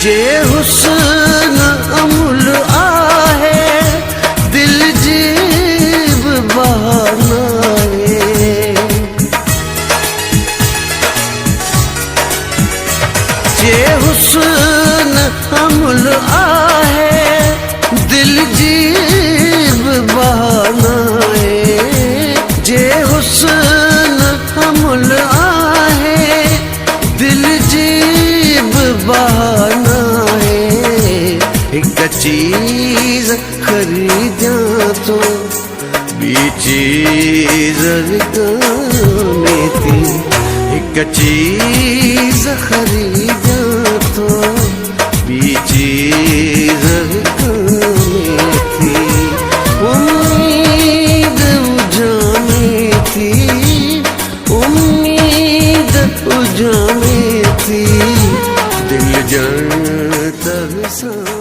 जे हुस्न अमुल आहे दिल जीब बहानाए। जे हुस्न अमुल आहे दिल जीब बहानाए। जे हुस्न अमुल आहे दिल जीब बहानाए। एक चीज खरीदां तो बी चीज विकाने थी। एक चीज खरीदां तो बी चीज विकाने थी। उम्मीद उजाने थी, उम्मीद उजाने थी, दिल जान तरसा